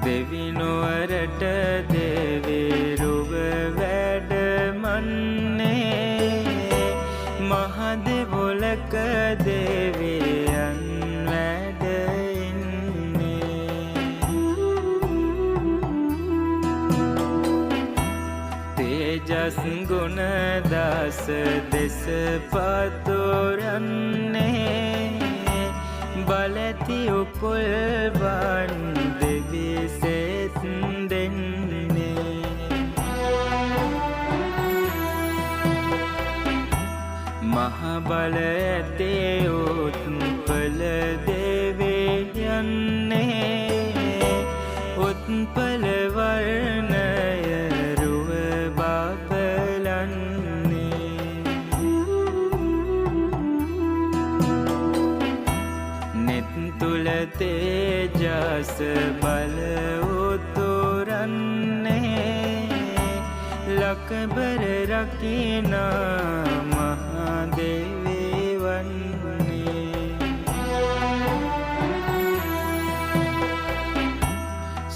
දෙවිනුවරට දෙවිරුව වැඩමන්නේ මහදෙවොලක දෙවියන් වැඩ ඉන්නේ තේජස් ගුණ දස දෙස පතුරන්නේ බලති උකුල්වන් දෙවිසෙත් දෙන්නේ මහබල ඇතේ උත්පල දෙවියන්නේ උත්පල වර්ණය රුව බබලන්නේ නෙත් තුල තේජස බල උතුරන්නේ ලකබර රකිනා